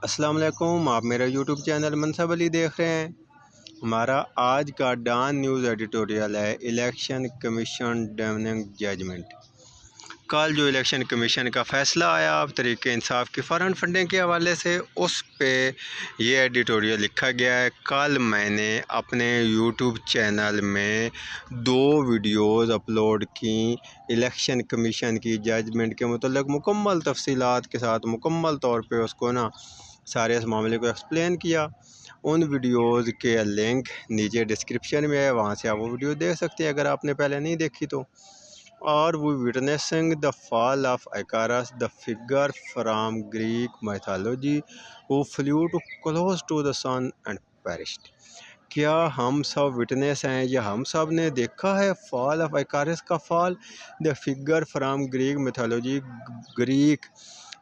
السلام علیکم، آپ میرا یوٹیوب چینل منصب علی دیکھ رہے ہیں۔ ہمارا آج کا ڈان نیوز ایڈیٹوریل ہے الیکشن کمیشن ڈیمننگ ججمنٹ۔ کل جو الیکشن کمیشن کا فیصلہ آیا اب طریقہ انصاف کی فارن فنڈنگ کے حوالے سے، اس پہ یہ ایڈیٹوریل لکھا گیا ہے۔ کل میں نے اپنے یوٹیوب چینل میں 2 ویڈیوز اپلوڈ کی الیکشن کمیشن کی ججمنٹ کے متعلق مکمل تفصیلات کے ساتھ، مکمل طور پہ اس کو سارے اس معاملے کو ایکسپلین کیا۔ ان ویڈیوز کے لنک نیچے ڈسکرپشن میں ہے، وہاں سے آپ وہ ویڈیو دیکھ سکتے ہیں اگر آپ نے پہلے نہیں دیکھی تو۔ اور وہ witnessing the fall of Icarus, the figure from Greek mythology who flew too close to the sun and perished۔ کیا ہم سب وٹنس ہیں یا ہم سب نے دیکھا ہے فال آف Icarus کا fall? the figure from Greek mythology، Greek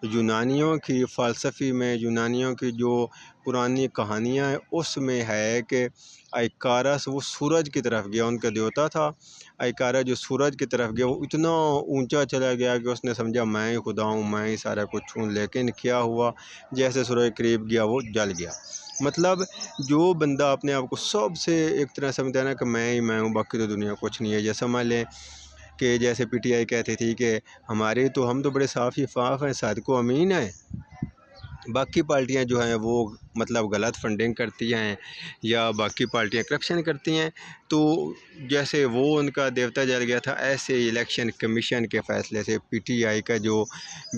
یونانیوں کی فلسفی میں، یونانیوں کی جو پرانی کہانیاں ہیں اس میں ہے کہ آئیکارس وہ سورج کی طرف گیا، ان کا دیوتا تھا۔ آئیکارس جو سورج کی طرف گیا وہ اتنا اونچا چلا گیا کہ اس نے سمجھا میں ہی خدا ہوں، میں ہی سارا کچھ ہوں، لیکن کیا ہوا، جیسے سورج قریب گیا وہ جل گیا۔ مطلب جو بندہ اپنے آپ کو سب سے ایک طرح سمجھتا ہے نا کہ میں ہی میں ہوں، باقی تو دنیا کچھ نہیں ہے، جیسے سمجھ لیں کہ جیسے پی ٹی آئی کہتی تھی کہ ہم تو بڑے صاف شفاف ہیں، صادق و امین ہیں، باقی پارٹیاں جو ہیں وہ مطلب غلط فنڈنگ کرتی ہیں یا باقی پارٹیاں کرپشن کرتی ہیں، تو جیسے وہ ان کا دیوتا جل گیا تھا، ایسے الیکشن کمیشن کے فیصلے سے پی ٹی آئی کا جو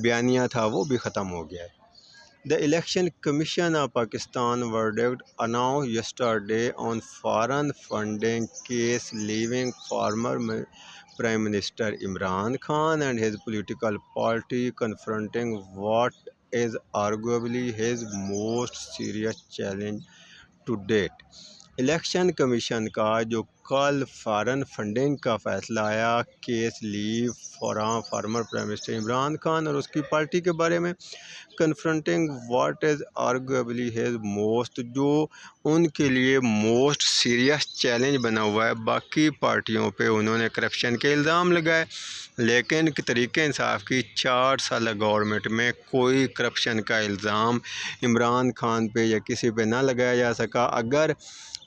بیانیہ تھا وہ بھی ختم ہو گیا ہے۔ The Election Commission of Pakistan verdict announced yesterday on foreign funding case leaving former Prime Minister Imran Khan and his political party confronting what is arguably his most serious challenge to date۔ Election commission کا جو کل foreign funding کا فیصلہ آیا case leave former prime minister Imran Khan اور اس کی party کے بارے میں، confronting what is arguably his most, جو ان کے لیے موسٹ سیریس چیلنج بنا ہوا ہے۔ باقی پارٹیوں پہ انہوں نے کرپشن کے الزام لگائے، لیکن طریقہ انصاف کی 4 سالہ گورنمنٹ میں کوئی کرپشن کا الزام عمران خان پہ یا کسی پہ نہ لگایا جا سکا۔ اگر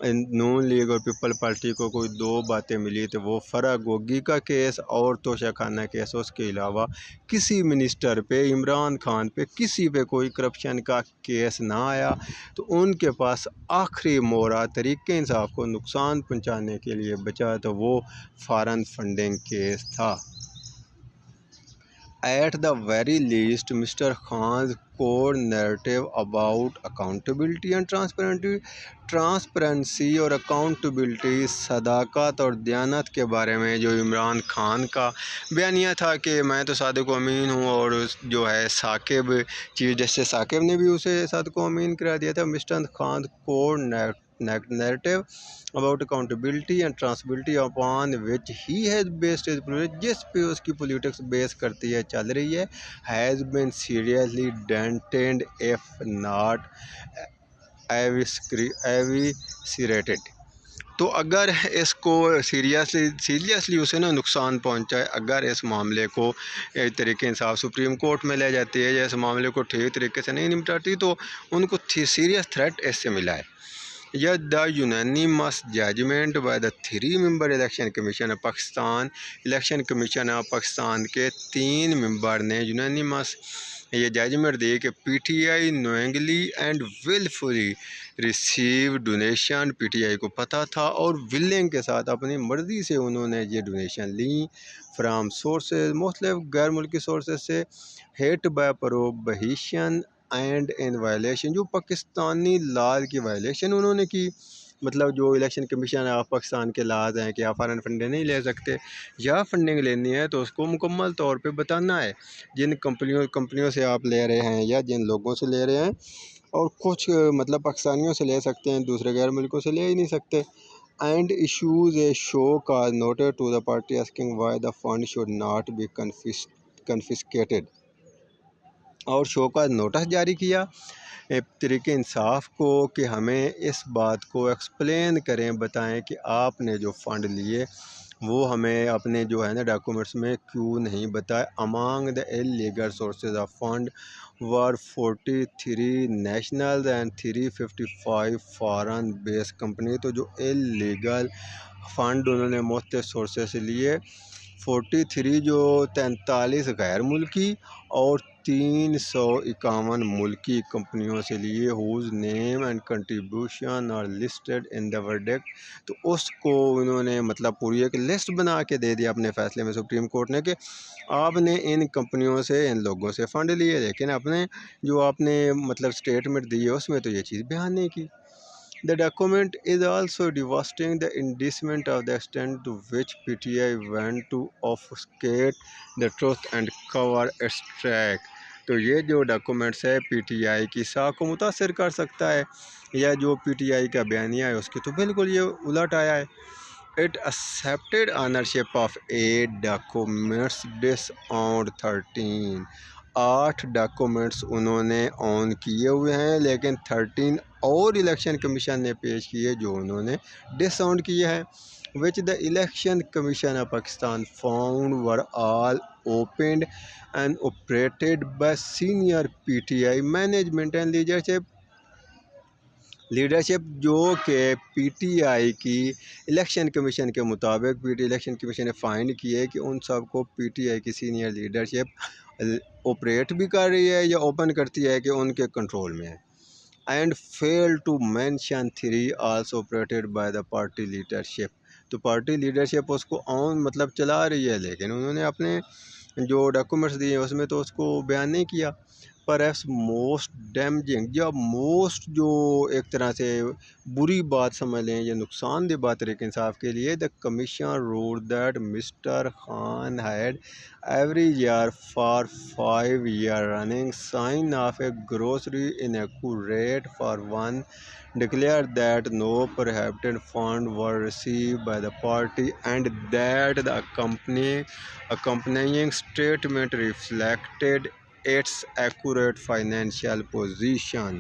نون لیگ اور پیپل پارٹی کو کوئی 2 باتیں ملی تو وہ فراگوگی کا کیس اور توشہ خانہ کیس، اس کے علاوہ کسی منسٹر پہ، عمران خان پہ، کسی پہ کوئی کرپشن کا کیس نہ آیا، تو ان کے پاس آخری مورا طریقہ انصاف کو نقصان پہنچانے کے لیے بچا تو وہ فارن فنڈنگ کیس تھا۔ At the very least, Mr. Khan's core narrative about accountability and transparency اور اکاؤنٹیبلٹی، صداقت اور دیانت کے بارے میں جو عمران خان کا بیانیہ تھا کہ میں تو صادق و امین ہوں، اور جو ہے ثاقب چیف جسٹس ثاقب نے بھی اسے صادق و امین قرار دیا تھا۔ Mister Khan core narrative about accountability and transparency upon which he has based his politics، جس پہ اس کی پولیٹکس بیس کرتی ہے، چل رہی ہے، has been seriously dented if not eviscerated۔ تو اگر اس کو سیریسلی اسے نقصان پہنچائے، اگر اس معاملے کو طریقہ انصاف سپریم کورٹ میں لے جاتی ہے یا اس معاملے کو ٹھیک طریقے سے نہیں نمٹاتی، تو ان کو سیریس تھریٹ اس سے ملا ہے۔ یا the unanimous judgment by the 3 member election commission of Pakistan, election commission of Pakistan کے 3 ممبر نے یونانیمس یہ ججمنٹ دی کہ P T I knowingly and wilfully receive donation, P T I کو پتہ تھا اور ولنگ کے ساتھ اپنی مرضی سے انہوں نے یہ ڈونیشن لیں فرام سورسز، مختلف غیر ملکی سورسز سے، hit by prohibition and in violation, جو پاکستانی لاز کی وائلیشن انہوں نے کی۔ مطلب جو الیکشن کمیشن آف پاکستان کے لاز ہیں کہ آپ فارن فنڈنگ نہیں لے سکتے، یا فنڈنگ لینی ہے تو اس کو مکمل طور پہ بتانا ہے، جن کمپنیوں سے آپ لے رہے ہیں یا جن لوگوں سے لے رہے ہیں، اور کچھ مطلب پاکستانیوں سے لے سکتے ہیں، دوسرے غیر ملکوں سے لے ہی نہیں سکتے۔ And issues a show cause notice to the party asking why the fund should not be confiscated، اور شو کا نوٹس جاری کیا طریقہ انصاف کو کہ ہمیں اس بات کو ایکسپلین کریں، بتائیں کہ آپ نے جو فنڈ لیے وہ ہمیں اپنے جو ہے نا ڈاکومنٹس میں کیوں نہیں بتائے. Among the illegal sources of fund were 43 national and 355 foreign base company. تو جو illegal فنڈ انہوں نے مختلف سورسز سے لیے 43 جو 43 غیر ملکی اور 351 ملکی کمپنیوں سے لیے whose name and contribution are listed in the verdict. تو اس کو انہوں نے مطلب پوری ایک لسٹ بنا کے دے دیا اپنے فیصلے میں سپریم کورٹ نے کہ آپ نے ان کمپنیوں سے ان لوگوں سے فنڈ لیے، لیکن اپنے جو آپ نے مطلب اسٹیٹمنٹ دی ہے اس میں تو یہ چیز بیان نہیں کی. The document is also devastating the indictment of the extent to which PTI went to obfuscate the truth and cover its track. تو یہ جو ڈاکومنٹس ہے پی ٹی آئی کی ساکھ کو متاثر کر سکتا ہے، یا جو پی ٹی آئی کا بیانیہ ہے اس کی تو بالکل یہ الٹ آیا ہے. It accepted ownership of 8 documents disowned 13. 8 documents انہوں نے آن کیے ہوئے ہیں، لیکن 13 اور الیکشن کمیشن نے پیش کیے جو انہوں نے ڈس آؤنڈ کیے ہیں. which the election commission of Pakistan found were all opened and operated by senior PTI management and leadership جو کہ پی ٹی آئی کی الیکشن کمیشن کے مطابق الیکشن کمیشن نے فائنڈ کیے کہ ان سب کو پی ٹی آئی کی سینئر لیڈرشپ آپریٹ بھی کر رہی ہے یا اوپن کرتی ہے کہ ان کے کنٹرول میں ہے. And fail to mention 3 also operated by the party leadership. تو پارٹی لیڈرشپ اس کو آن مطلب چلا رہی ہے، لیکن انہوں نے اپنے جو ڈاکومنٹس دیے اس میں تو اس کو بیان نہیں کیا. پرہیپس موسٹ ڈیمیجنگ یا موسٹ جو ایک طرح سے بری بات سمجھ لیں یا نقصان دہ بات طریقے انصاف کے لیے، the commission ruled that mister Khan had every year for 5 years running sign of a grossly inaccurate for one, declared that no prohibited funds were received by the party and that the accompanying statement reflected its accurate financial position.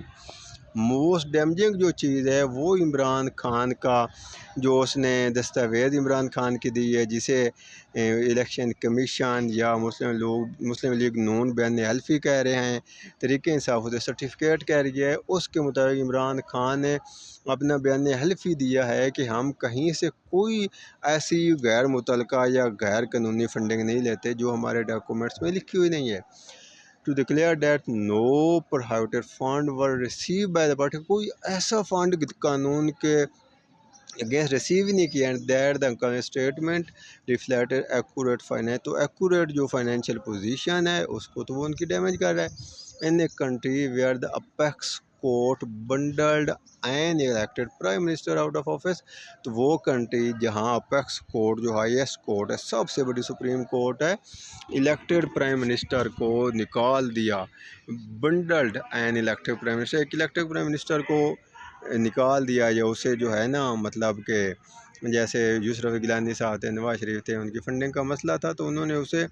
Most damaging جو چیز ہے وہ عمران خان کا جو اس نے دستاویز عمران خان کی دی ہے، جسے الیکشن کمیشن یا مسلم لیگ نون بیان حلفی کہہ رہے ہیں، طریقہ انصاف سے سرٹیفکیٹ کہہ رہی ہے، اس کے مطابق عمران خان نے اپنا بیان حلفی دیا ہے کہ ہم کہیں سے کوئی ایسی غیر متعلقہ یا غیر قانونی فنڈنگ نہیں لیتے جو ہمارے ڈاکومنٹس میں لکھی ہوئی نہیں ہے. to declare that no prohibited fund were received by the party. کوئی ایسا فنڈ قانون کے اگینسٹ ریسیو ہی نہیں کیا. And that the statement reflected accurate finance. تو ایکوریٹ جو فائنینشیل پوزیشن ہے اس کو تو وہ ان کی ڈیمیج کر رہا ہے. In a country where the apex court bundled an elected prime minister out of office. تو وہ کنٹری جہاں اپیکس کورٹ جو ہائیسٹ کورٹ ہے، سب سے بڑی سپریم کورٹ ہے، الیکٹڈ پرائم منسٹر کو نکال دیا. Bundled an elected prime minister, ایک الیکٹڈ پرائم منسٹر کو نکال دیا، یا اسے جو ہے نا مطلب کہ جیسے یسرف گیلانی صاحب تھے، نواز شریف تھے، ان کی فنڈنگ کا مسئلہ تھا تو انہوں نے اسے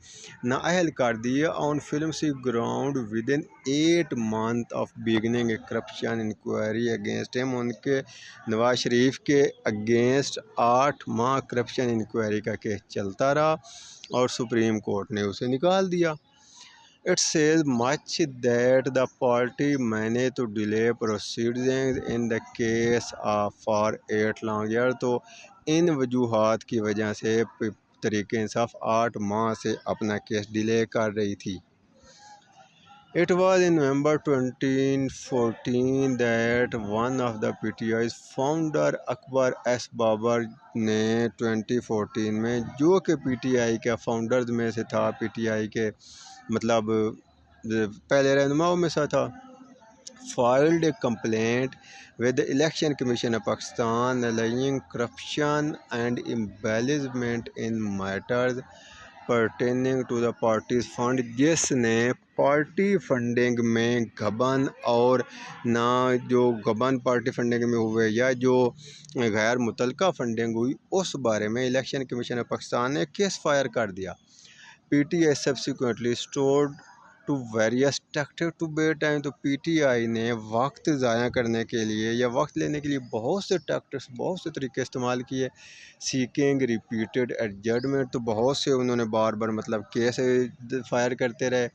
نااہل کر دیا. On flimsy ground within 8 months of beginning a corruption inquiry against him. ان کے نواز شریف کے اگینسٹ 8 ماہ کرپشن انکوائری کا کیس چلتا رہا اور سپریم کورٹ نے اسے نکال دیا. It says much that the party managed to delay proceedings in the case for 8 long years. تو ان وجوہات کی وجہ سے طریقہ انصاف 8 ماہ سے اپنا کیس ڈیلے کر رہی تھی. It was in November 2014 that one of the PTI's founder Akbar S Babar نے 2014 میں، جو کہ پی ٹی آئی کے فاؤنڈرز میں سے تھا، پی ٹی آئی کے مطلب پہلے رہنماؤں میں سے تھا، filed a complaint with the Election Commission of Pakistan alleging corruption and embezzlement in matters pertaining to the party's fund. جس نے پارٹی فنڈنگ میں گھبن اور نہ جو گھبن پارٹی فنڈنگ میں ہوئے یا جو غیر متعلقہ فنڈنگ ہوئی اس بارے میں الیکشن کمیشن آف پاکستان نے کیس فائر کر دیا. P T I subsequently stored to various tactic to buy time. تو پی ٹی آئی نے وقت ضائع کرنے کے لیے یا وقت لینے کے لیے بہت سے ٹیکٹکس، بہت سے طریقے استعمال کیے. سیکنگ ریپیٹڈ ایڈجسٹمنٹ، تو بہت سے انہوں نے بار بار مطلب کیس فائر کرتے رہے.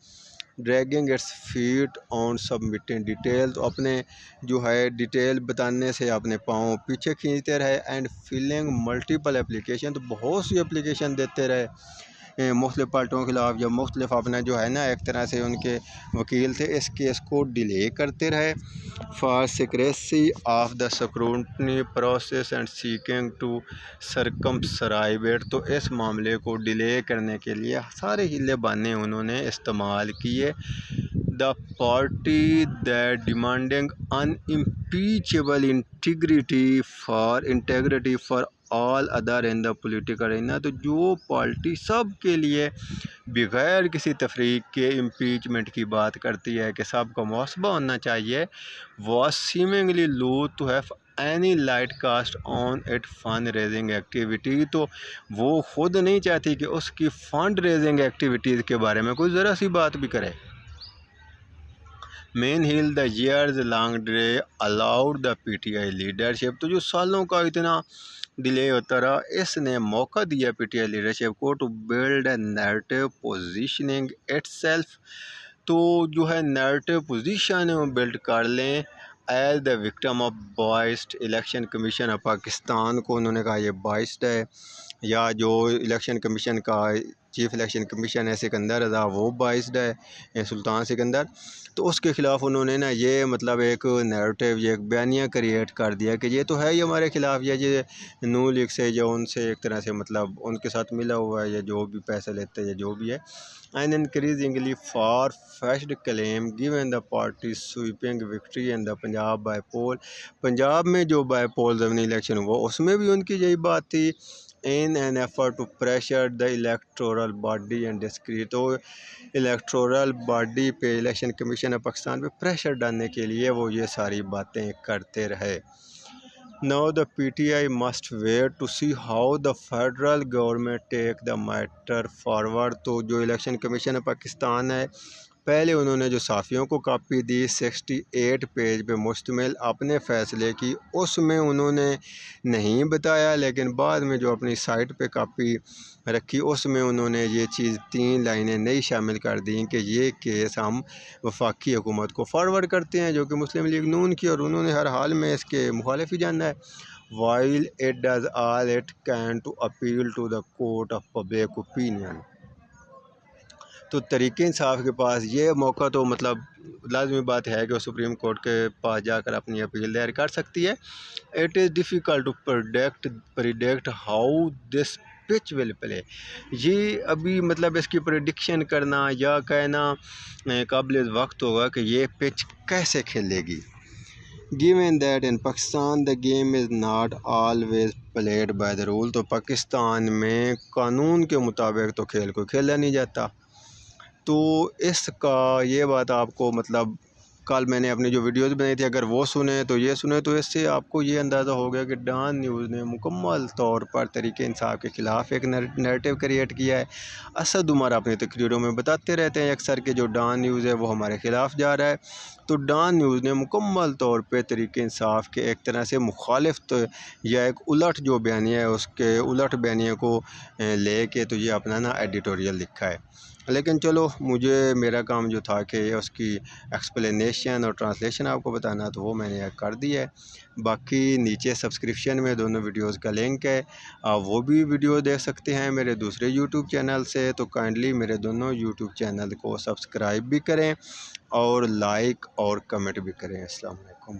Dragging its feet on submitting detail, تو اپنے جو ہے ڈیٹیل بتانے سے اپنے پاؤں پیچھے کھینچتے رہے. اینڈ فلنگ ملٹیپل اپلیکیشن، تو بہت سی اپلیکیشن دیتے رہے مختلف پارٹیوں کے خلاف، یا مختلف اپنا جو ہے نا ایک طرح سے ان کے وکیل تھے اس کیس کو ڈیلے کرتے رہے. For secrecy of the scrutiny process and seeking to circumscribe it, تو اس معاملے کو ڈیلے کرنے کے لیے سارے ہیلے بہانے انہوں نے استعمال کیے. The party that demanding unimpeachable integrity for all other in the political arena، تو جو پارٹی سب کے لیے بغیر کسی تفریق کے امپیچمنٹ کی بات کرتی ہے کہ سب کا محاسبہ ہونا چاہیے، was seemingly loath to have any light cast on its fund raising activity، تو وہ خود نہیں چاہتی کہ اس کی فنڈ ریزنگ ایکٹیویٹیز کے بارے میں کوئی ذرا سی بات بھی کرے. Meanwhile the years long delay allowed the P T I leadership, تو جو سالوں کا اتنا ڈیلے ہوتا رہا اس نے موقع دیا پی ٹی آئی لیڈرشپ کو to build a narrative positioning itself, تو جو ہے نیریٹو پوزیشن وہ بلڈ کر لیں as the victim of biased election commission of Pakistan کو. انہوں نے کہا یہ بائسڈ ہے، یا جو الیکشن کمیشن کا چیف الیکشن کمیشن ہے سکندر رضا وہ بائسڈ ہے، سلطان سکندر. تو اس کے خلاف انہوں نے نا یہ مطلب ایک نیریٹو، یہ ایک بیانیہ کریٹ کر دیا کہ یہ تو ہے ہی ہمارے خلاف، یہ نو لیگ سے یا ان سے ایک طرح سے مطلب ان کے ساتھ ملا ہوا ہے، یا جو بھی پیسہ لیتے ہیں یا جو بھی ہے. And increasingly far fetched claim given the party sweeping victory in the Punjab by poll, Punjab میں جو بائی پول ضمنی الیکشن ہوا اس میں بھی ان کی یہی بات تھی. in an effort to pressure the electoral body and discreet، تو الیکٹورل باڈی پہ الیکشن کمیشن آف پاکستان پہ پریشر ڈالنے کے لیے وہ یہ ساری باتیں کرتے رہے. Now the PTI must wait to see how the federal government take the matter forward، تو جو الیکشن کمیشن آف پاکستان ہے پہلے انہوں نے جو صحافیوں کو کاپی دی 68 پیج پہ مشتمل اپنے فیصلے کی، اس میں انہوں نے نہیں بتایا، لیکن بعد میں جو اپنی سائٹ پہ کاپی رکھی اس میں انہوں نے یہ چیز 3 لائنیں نئی شامل کر دیں کہ یہ کیس ہم وفاقی حکومت کو فارورڈ کرتے ہیں جو کہ مسلم لیگ نون کی، اور انہوں نے ہر حال میں اس کے مخالف ہی جاننا ہے. while it does all it can to appeal to the court of public opinion، تو تحریک انصاف کے پاس یہ موقع تو مطلب لازمی بات ہے کہ وہ سپریم کورٹ کے پاس جا کر اپنی اپیل دائر کر سکتی ہے. It is difficult to predict how this pitch will play, یہ ابھی مطلب اس کی پریڈکشن کرنا یا کہنا قابل وقت ہوگا کہ یہ پچ کیسے کھیلے گی. given that in Pakistan the game is not always played by the rule، تو پاکستان میں قانون کے مطابق تو کھیل کو کھیلا نہیں جاتا. تو اس کا یہ بات آپ کو مطلب کل میں نے اپنی جو ویڈیوز بنائی تھی اگر وہ سنیں تو یہ سنیں، تو اس سے آپ کو یہ اندازہ ہو گیا کہ ڈان نیوز نے مکمل طور پر تحریک انصاف کے خلاف ایک نیریٹو کریٹ کیا ہے. اسد عمر اپنی تقریروں میں بتاتے رہتے ہیں اکثر کہ جو ڈان نیوز ہے وہ ہمارے خلاف جا رہا ہے، تو ڈان نیوز نے مکمل طور پہ تحریک انصاف کے ایک طرح سے مخالف یا ایک الٹ جو بیانیہ ہے اس کے الٹ بیانیہ کو لے کے تو یہ اپنا نا ایڈیٹوریل لکھا ہے. لیکن چلو مجھے میرا کام جو تھا کہ اس کی ایکسپلینیشن اور ٹرانسلیشن آپ کو بتانا، تو وہ میں نے کر دی ہے. باقی نیچے سبسکرپشن میں دونوں ویڈیوز کا لنک ہے، آپ وہ بھی ویڈیو دیکھ سکتے ہیں میرے دوسرے یوٹیوب چینل سے. تو کائنڈلی میرے دونوں یوٹیوب چینل کو سبسکرائب بھی کریں اور لائک اور کمنٹ بھی کریں. السلام علیکم.